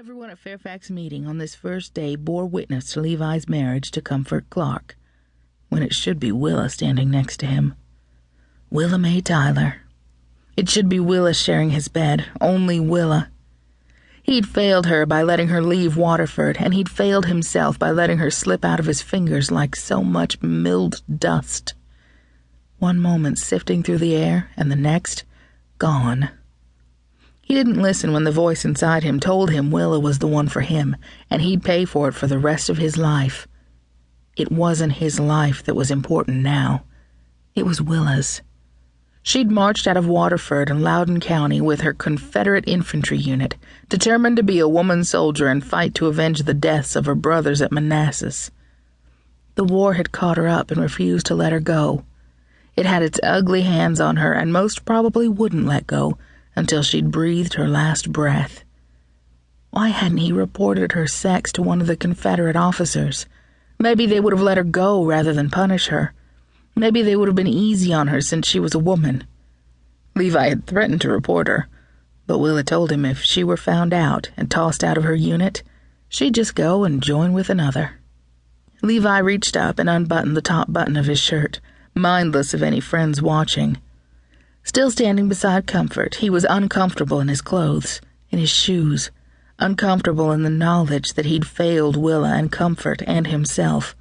Everyone at Fairfax meeting on this first day bore witness to Levi's marriage to Comfort Clark, when it should be Willa standing next to him. Willa Mae Tyler. It should be Willa sharing his bed, only Willa. He'd failed her by letting her leave Waterford, and he'd failed himself by letting her slip out of his fingers like so much milled dust. One moment sifting through the air, and the next, gone. He didn't listen when the voice inside him told him Willa was the one for him, and he'd pay for it for the rest of his life. It wasn't his life that was important now. It was Willa's. She'd marched out of Waterford in Loudoun County with her Confederate infantry unit, determined to be a woman soldier and fight to avenge the deaths of her brothers at Manassas. The war had caught her up and refused to let her go. It had its ugly hands on her and most probably wouldn't let go until she'd breathed her last breath. Why hadn't he reported her sex to one of the Confederate officers? Maybe they would have let her go rather than punish her. Maybe they would have been easy on her since she was a woman. Levi had threatened to report her, but Willa told him if she were found out and tossed out of her unit, she'd just go and join with another. Levi reached up and unbuttoned the top button of his shirt, mindless of any friends watching. Still standing beside Comfort, he was uncomfortable in his clothes, in his shoes, uncomfortable in the knowledge that he'd failed Willa and Comfort and himself,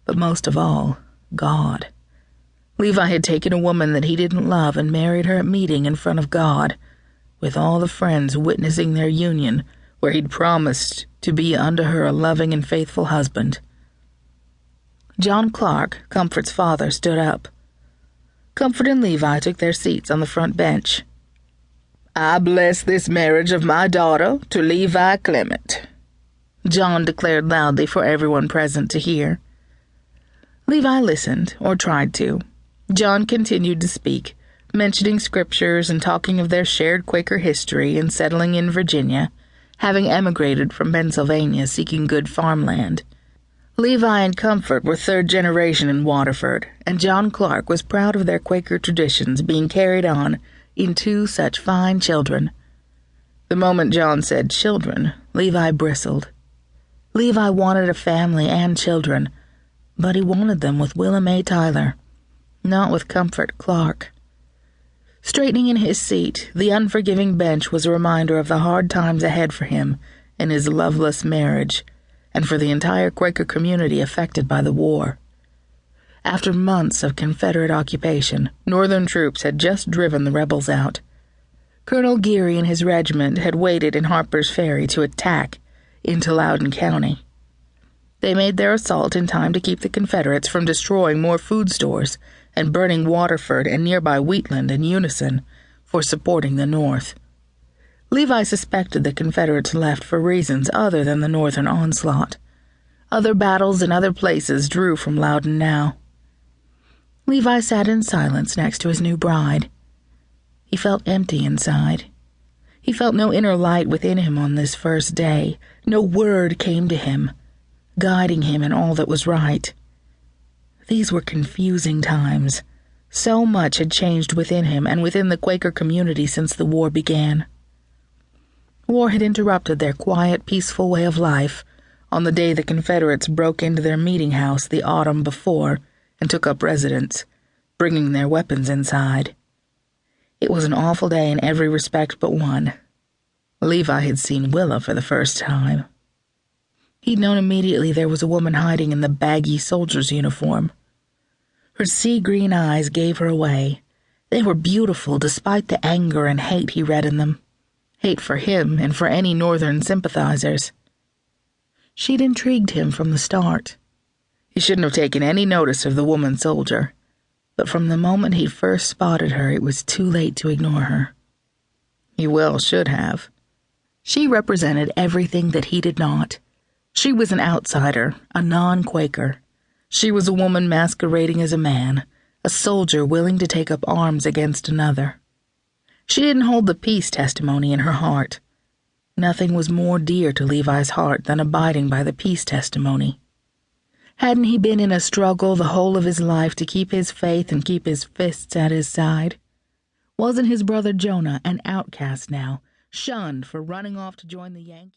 but most of all, God. Levi had taken a woman that he didn't love and married her at meeting in front of God, with all the friends witnessing their union, where he'd promised to be unto her a loving and faithful husband. John Clark, Comfort's father, stood up. Comfort and Levi took their seats on the front bench. "I bless this marriage of my daughter to Levi Clement," John declared loudly for everyone present to hear. Levi listened, or tried to. John continued to speak, mentioning scriptures and talking of their shared Quaker history and settling in Virginia, having emigrated from Pennsylvania seeking good farmland. Levi and Comfort were third generation in Waterford, and John Clark was proud of their Quaker traditions being carried on in two such fine children. The moment John said children, Levi bristled. Levi wanted a family and children, but he wanted them with Willa Mae Tyler, not with Comfort Clark. Straightening in his seat, the unforgiving bench was a reminder of the hard times ahead for him in his loveless marriage, and for the entire Quaker community affected by the war. After months of Confederate occupation, Northern troops had just driven the rebels out. Colonel Geary and his regiment had waited in Harper's Ferry to attack into Loudoun County. They made their assault in time to keep the Confederates from destroying more food stores and burning Waterford and nearby Wheatland in unison for supporting the North. Levi suspected the Confederates left for reasons other than the Northern onslaught. Other battles in other places drew from Loudoun now. Levi sat in silence next to his new bride. He felt empty inside. He felt no inner light within him on this first day. No word came to him, guiding him in all that was right. These were confusing times. So much had changed within him and within the Quaker community since the war began. War had interrupted their quiet, peaceful way of life on the day the Confederates broke into their meeting house the autumn before and took up residence, bringing their weapons inside. It was an awful day in every respect but one. Levi had seen Willa for the first time. He'd known immediately there was a woman hiding in the baggy soldier's uniform. Her sea-green eyes gave her away. They were beautiful despite the anger and hate he read in them. Hate for him and for any Northern sympathizers. She'd intrigued him from the start. He shouldn't have taken any notice of the woman soldier, but from the moment he first spotted her, it was too late to ignore her. He well should have. She represented everything that he did not. She was an outsider, a non-Quaker. She was a woman masquerading as a man, a soldier willing to take up arms against another. She didn't hold the peace testimony in her heart. Nothing was more dear to Levi's heart than abiding by the peace testimony. Hadn't he been in a struggle the whole of his life to keep his faith and keep his fists at his side? Wasn't his brother Jonah an outcast now, shunned for running off to join the Yankees?